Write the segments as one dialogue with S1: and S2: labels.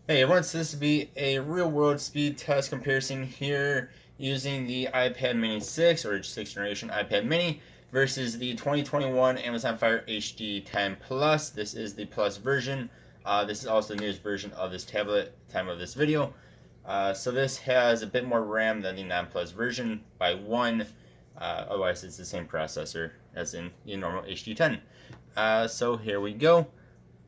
S1: Hey everyone, so this will be a real world speed test comparison here using the iPad mini 6 or 6th generation iPad mini versus the 2021 Amazon Fire HD10 Plus. This is the Plus version. This is also the newest version of this tablet time of this video. So this has a bit more RAM than the non-Plus version by one. Otherwise it's the same processor as in the normal HD10. So here we go.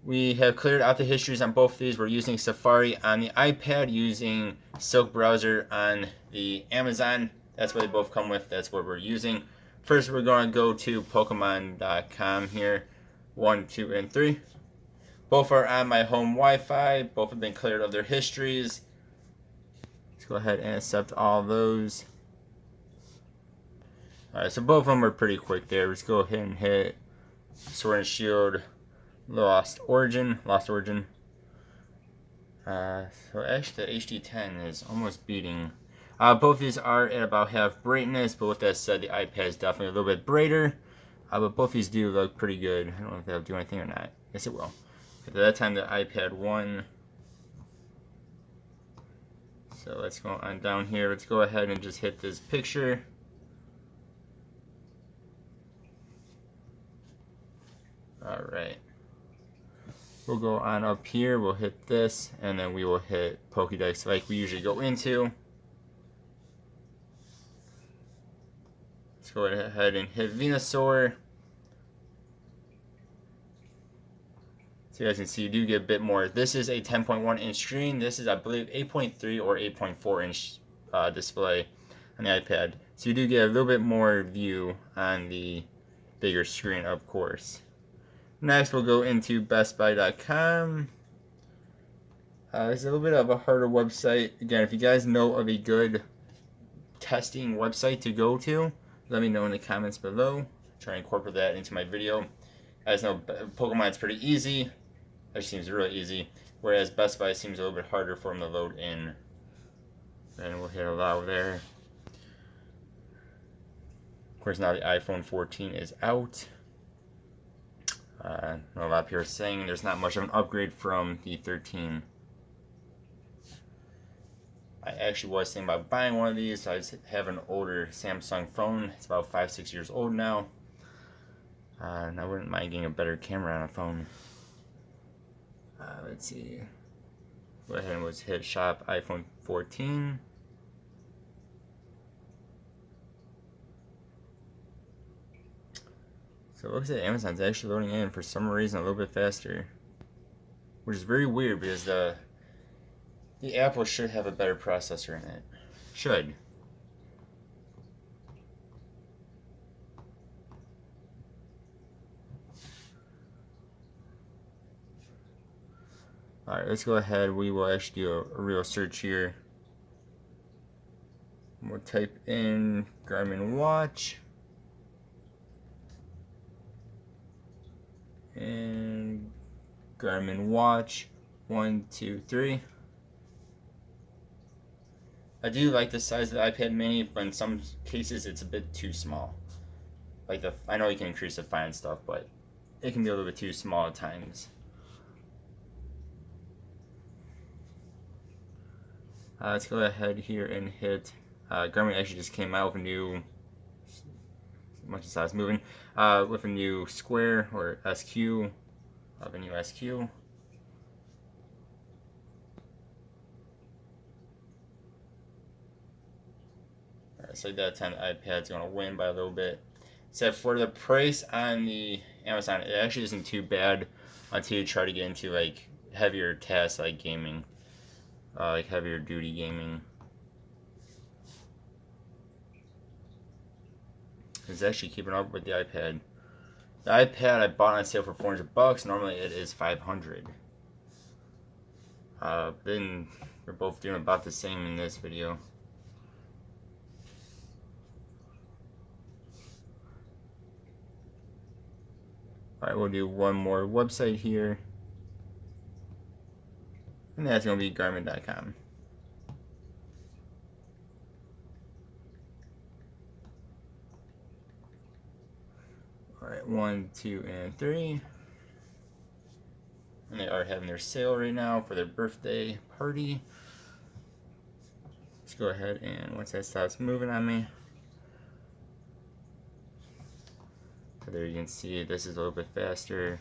S1: We have cleared out the histories on both of these. We're using Safari on the iPad, using Silk browser on the Amazon. That's what they both come with. That's what we're using. First, we're going to go to Pokemon.com here. 1, 2, and 3. Both are on my home Wi-Fi. Both have been cleared of their histories. Let's go ahead and accept all those. Alright, so both of them are pretty quick there. Let's go ahead and hit Sword and Shield. Lost Origin. So actually the HD10 is almost beating. Both of these are at about half brightness, but with that said, the iPad is definitely a little bit brighter. But both of these do look pretty good. I don't know if they'll do anything or not. Yes, it will. At that time, the iPad won. So let's go on down here. Let's go ahead and just hit this picture. Alright. We'll go on up here, we'll hit this, and then we will hit Pokédex like we usually go into. Let's go ahead and hit Venusaur. So you guys can see you do get a bit more. This is a 10.1 inch screen. This is, I believe, 8.3 or 8.4 inch display on the iPad. So you do get a little bit more view on the bigger screen, of course. Next, we'll go into BestBuy.com. It's a little bit of a harder website. Again, if you guys know of a good testing website to go to, let me know in the comments below. Try and incorporate that into my video. As you know, Pokemon's pretty easy. It seems really easy. Whereas Best Buy seems a little bit harder for them to load in. And we'll hit allow there. Of course, now the iPhone 14 is out. A lot of people are saying there's not much of an upgrade from the 13. I actually was thinking about buying one of these. I have an older Samsung phone. It's about 5-6 years old now. And I wouldn't mind getting a better camera on a phone. Let's see. Go ahead and let's hit shop iPhone 14. So it looks like Amazon's actually loading in for some reason a little bit faster, which is very weird because the Apple should have a better processor in it. Should. Alright, let's go ahead. We will actually do a real search here. We'll type in Garmin watch. And Garmin watch 1, 2, 3. I do like the size of the iPad mini, but in some cases it's a bit too small. Like I know you can increase the fine stuff, but it can be a little bit too small at times. Let's go ahead here and hit. Garmin actually just came out with a new. Much as I was moving, with a new square or SQ, of a new SQ. Alright, so that time the iPad's gonna win by a little bit. So for the price on the Amazon, it actually isn't too bad until you try to get into like heavier tasks like gaming, like heavier duty gaming. It's actually keeping up with the iPad. The iPad I bought on sale for $400. Normally it is $500. Then we're both doing about the same in this video. Alright, we'll do one more website here. And that's going to be Garmin.com. Alright, 1, 2, and 3. And they are having their sale right now for their birthday party. Let's go ahead and once that stops moving on me. So there you can see this is a little bit faster.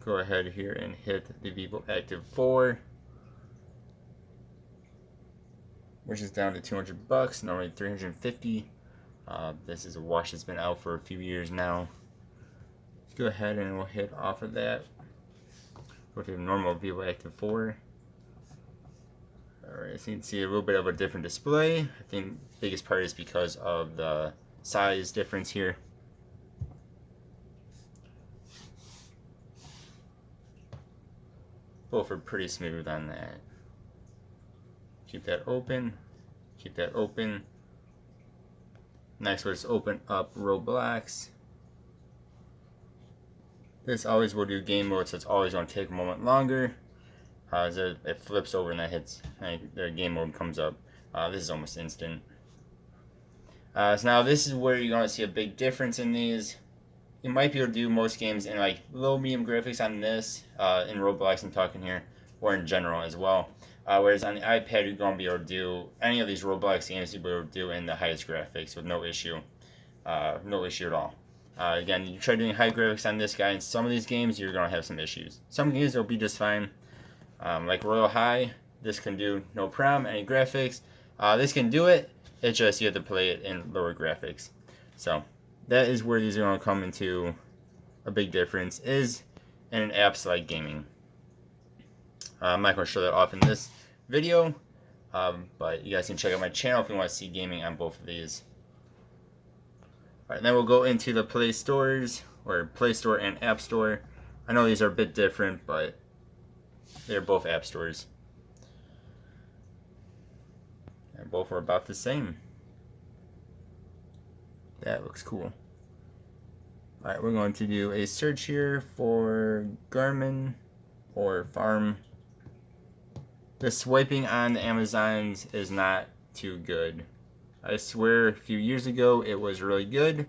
S1: Go ahead here and hit the Vivo Active 4, which is down to $200, normally $350. This is a watch that's been out for a few years now. Let's go ahead and we'll hit off of that. Go to the normal Vivo Active 4. Alright, so you can see a little bit of a different display. I think the biggest part is because of the size difference here. Both are pretty smooth on that. Keep that open. Keep that open. Next, let's open up Roblox. This always will do game mode, so it's always going to take a moment longer. As it flips over and that hits, the game mode comes up. This is almost instant. So now this is where you're going to see a big difference in these. You might be able to do most games in like low medium graphics on this, in Roblox I'm talking here, or in general as well. Whereas on the iPad you're going to be able to do any of these Roblox games you'll be able to do in the highest graphics with no issue. No issue at all. Again, you try doing high graphics on this guy, in some of these games you're going to have some issues. Some games will be just fine. Like Royal High, this can do no problem, any graphics. This can do it, it's just you have to play it in lower graphics. So that is where these are going to come into a big difference, is in an apps like gaming. I'm not going to show that off in this video, but you guys can check out my channel if you want to see gaming on both of these. Alright, then we'll go into the Play Stores, or Play Store and App Store. I know these are a bit different, but they're both app stores. And both are about the same. That looks cool. Alright, we're going to do a search here for Garmin or Farm. The swiping on the Amazons is not too good. I swear a few years ago it was really good.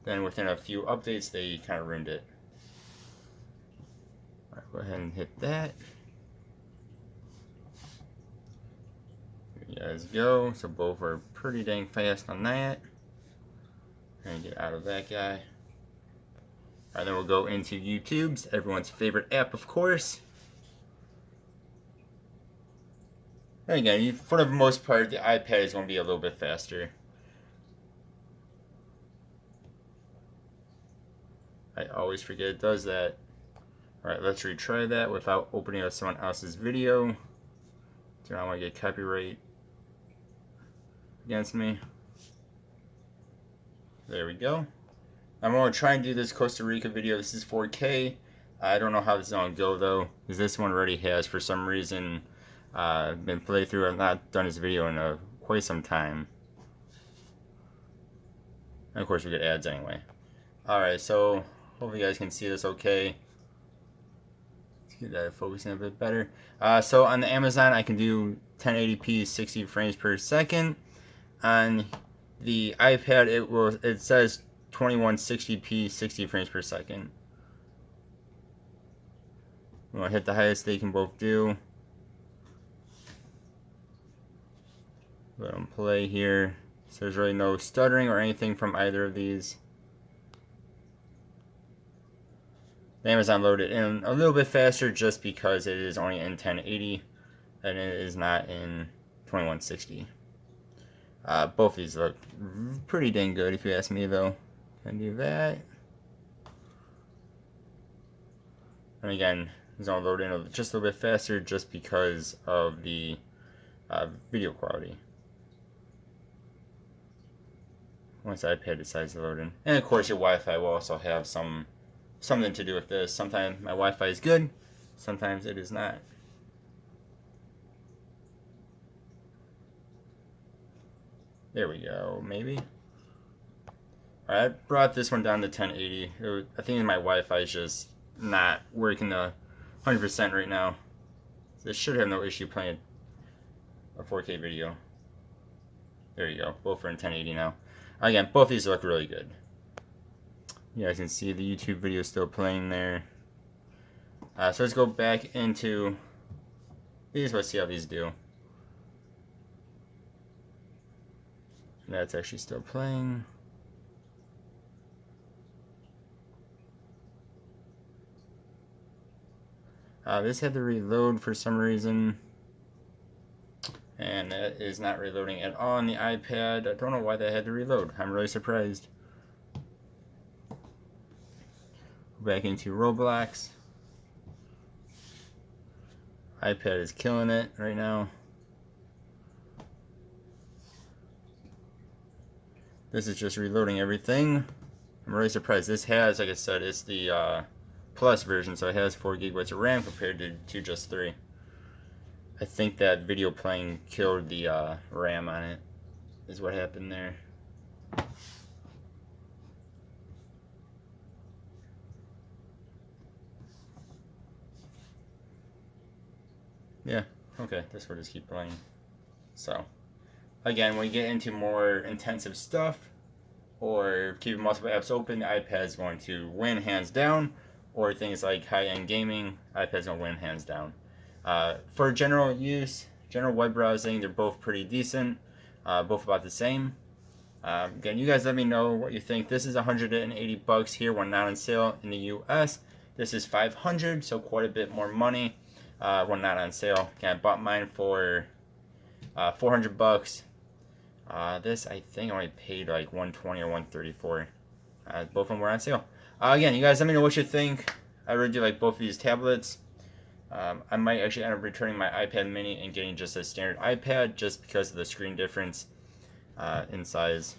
S1: Then within a few updates they kind of ruined it. Alright, go ahead and hit that. There you guys go. So both are pretty dang fast on that. And get out of that guy. Alright, then we'll go into YouTube's, everyone's favorite app, of course. And again, for the most part, the iPad is going to be a little bit faster. I always forget it does that. Alright, let's retry that without opening up someone else's video. Do not want to get copyright against me. There we go. I'm going to try and do this Costa Rica video. This is 4K. I don't know how this is going to go though, because this one already has, for some reason, been played through. I've not done this video in quite some time. And of course we get ads anyway. Alright, so hopefully you guys can see this okay. Let's get that focusing a bit better. So on the Amazon I can do 1080p 60 frames per second. On the iPad it says 2160p 60 frames per second. We'll hit the highest they can both do. Let them play here. So there's really no stuttering or anything from either of these. The Amazon loaded in a little bit faster just because it is only in 1080 and it is not in 2160. Both of these look pretty dang good if you ask me though. Can do that. And again, it's going to load in just a little bit faster just because of the video quality. Once the iPad decides to load in. And of course your Wi-Fi will also have something to do with this. Sometimes my Wi-Fi is good, sometimes it is not. There we go, maybe. Alright, I brought this one down to 1080. I think my Wi-Fi is just not working 100% right now. This should have no issue playing a 4K video. There you go, both are in 1080 now. Again, both these look really good. You guys can see the YouTube video still playing there. So let's go back into these. Let's see how these do. That's actually still playing. This had to reload for some reason. And that is not reloading at all on the iPad. I don't know why that had to reload. I'm really surprised. Back into Roblox. iPad is killing it right now. This is just reloading everything. I'm really surprised. This has, like I said, it's the Plus version, so it has 4 gigabytes of RAM compared to just 3. I think that video playing killed the RAM on it, is what happened there. Yeah, okay, this will just keep playing. So, again, when you get into more intensive stuff, or keeping multiple apps open, the iPad is going to win hands down. Or things like high-end gaming, iPad's going to win hands down. For general use, general web browsing, they're both pretty decent, both about the same. Again, you guys let me know what you think. This is $180 here when not on sale in the US. This is $500, so quite a bit more money when not on sale. Again, I bought mine for $400. This I think I only paid like $120 or $134. Both of them were on sale. Again, you guys let me know what you think. I really do like both of these tablets. I might actually end up returning my iPad mini and getting just a standard iPad just because of the screen difference in size.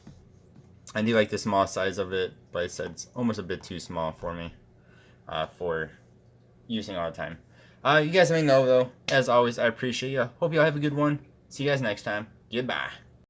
S1: I do like the small size of it, but it's almost a bit too small for me for using all the time. You guys let me know though. As always, I appreciate you. Hope you all have a good one. See you guys next time. Goodbye.